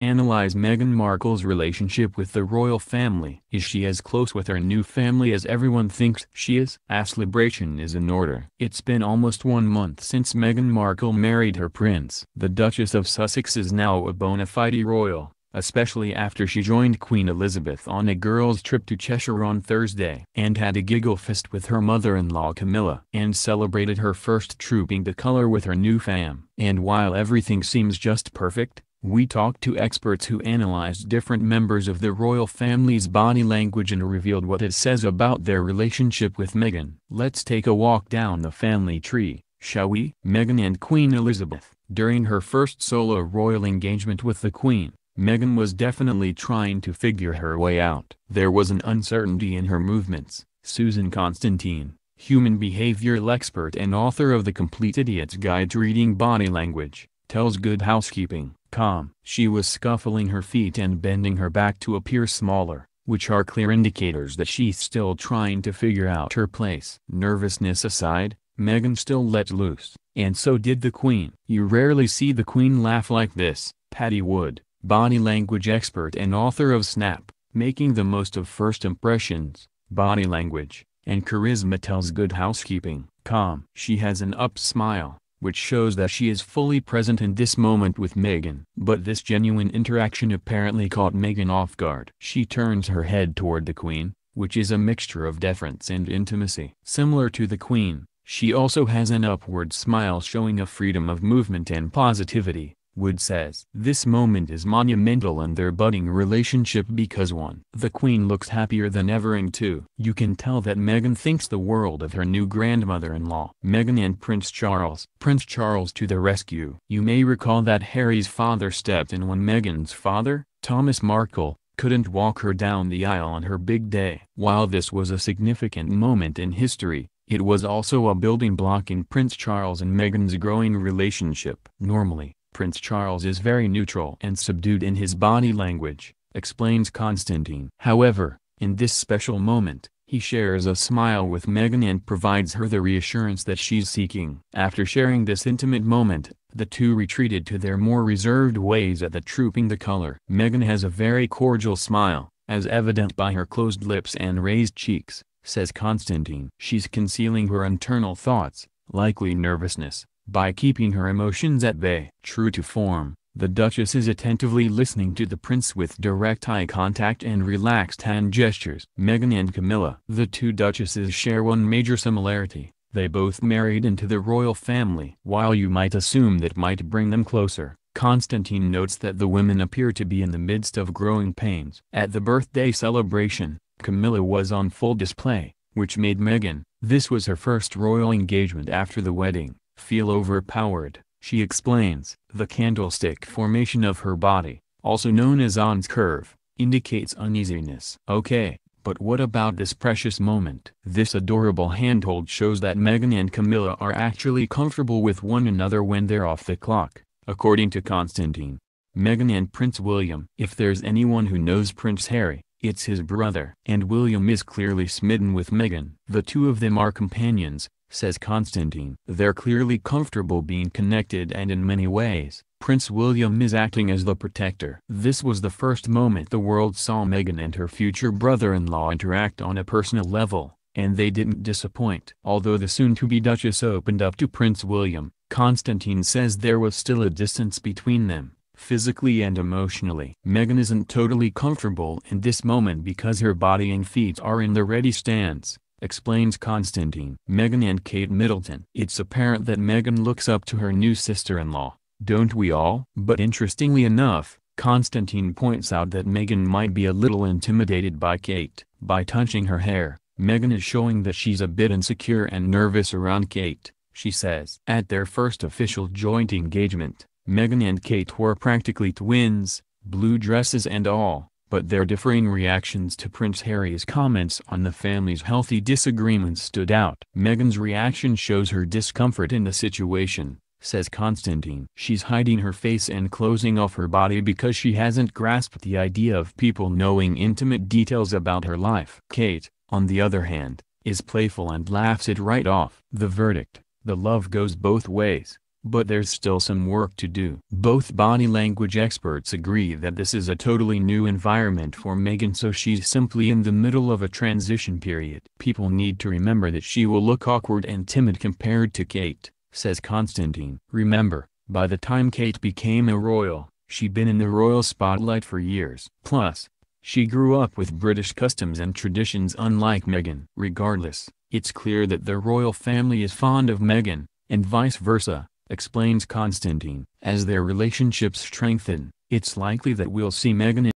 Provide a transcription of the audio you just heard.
Analyze Meghan Markle's relationship with the royal family. Is she as close with her new family as everyone thinks she is? Celebration is in order. It's been almost 1 month since Meghan Markle married her prince. The Duchess of Sussex is now a bona fide royal, especially after she joined Queen Elizabeth on a girls' trip to Cheshire on Thursday and had a giggle fest with her mother-in-law Camilla and celebrated her first trooping the colour with her new fam. And while everything seems just perfect, we talked to experts who analyzed different members of the royal family's body language and revealed what it says about their relationship with Meghan. Let's take a walk down the family tree, shall we? Meghan and Queen Elizabeth. During her first solo royal engagement with the Queen, Meghan was definitely trying to figure her way out. There was an uncertainty in her movements. Susan Constantine, human behavioral expert and author of The Complete Idiot's Guide to Reading Body Language, tells Good Housekeeping, she was scuffling her feet and bending her back to appear smaller, which are clear indicators that she's still trying to figure out her place. Nervousness aside, Meghan still let loose, and so did the Queen. You rarely see the Queen laugh like this. Patty Wood, body language expert and author of Snap, Making the Most of First Impressions, Body Language, and Charisma, tells Good Housekeeping, she has an up smile, which shows that she is fully present in this moment with Meghan. But this genuine interaction apparently caught Meghan off guard. She turns her head toward the Queen, which is a mixture of deference and intimacy. Similar to the Queen, she also has an upward smile showing a freedom of movement and positivity, Wood says. This moment is monumental in their budding relationship because 1. The Queen looks happier than ever, and 2. You can tell that Meghan thinks the world of her new grandmother-in-law. Meghan and Prince Charles. Prince Charles to the rescue. You may recall that Harry's father stepped in when Meghan's father, Thomas Markle, couldn't walk her down the aisle on her big day. While this was a significant moment in history, it was also a building block in Prince Charles and Meghan's growing relationship. Normally, Prince Charles is very neutral and subdued in his body language, explains Constantine. However, in this special moment, he shares a smile with Meghan and provides her the reassurance that she's seeking. After sharing this intimate moment, the two retreated to their more reserved ways at the Trooping the Colour. Meghan has a very cordial smile, as evident by her closed lips and raised cheeks, says Constantine. She's concealing her internal thoughts, likely nervousness, by keeping her emotions at bay. True to form, the Duchess is attentively listening to the prince with direct eye contact and relaxed hand gestures. Meghan and Camilla. The two duchesses share one major similarity: they both married into the royal family. While you might assume that might bring them closer, Constantine notes that the women appear to be in the midst of growing pains. At the birthday celebration, Camilla was on full display, which made Meghan, this was her first royal engagement after the wedding, feel overpowered. She explains, the candlestick formation of her body, also known as On's curve, indicates uneasiness. Okay, but what about this precious moment? This adorable handhold shows that Meghan and Camilla are actually comfortable with one another when they're off the clock, according to Constantine. Meghan and Prince William. If there's anyone who knows Prince Harry, it's his brother. And William is clearly smitten with Meghan. The two of them are companions, says Constantine. They're clearly comfortable being connected, and in many ways, Prince William is acting as the protector. This was the first moment the world saw Meghan and her future brother-in-law interact on a personal level, and they didn't disappoint. Although the soon-to-be Duchess opened up to Prince William, Constantine says there was still a distance between them, physically and emotionally. Meghan isn't totally comfortable in this moment because her body and feet are in the ready stance, explains Constantine. Meghan and Kate Middleton. It's apparent that Meghan looks up to her new sister-in-law, don't we all? But interestingly enough, Constantine points out that Meghan might be a little intimidated by Kate. By touching her hair, Meghan is showing that she's a bit insecure and nervous around Kate, she says. At their first official joint engagement, Meghan and Kate were practically twins, blue dresses and all. But their differing reactions to Prince Harry's comments on the family's healthy disagreements stood out. Meghan's reaction shows her discomfort in the situation, says Constantine. She's hiding her face and closing off her body because she hasn't grasped the idea of people knowing intimate details about her life. Kate, on the other hand, is playful and laughs it right off. The verdict: the love goes both ways. but there's still some work to do. Both body language experts agree that this is a totally new environment for Meghan, so she's simply in the middle of a transition period. People need to remember that she will look awkward and timid compared to Kate, says Constantine. Remember, by the time Kate became a royal, she'd been in the royal spotlight for years. Plus, she grew up with British customs and traditions unlike Meghan. Regardless, it's clear that the royal family is fond of Meghan, and vice versa, explains Constantine. As their relationships strengthen, it's likely that we'll see Meghan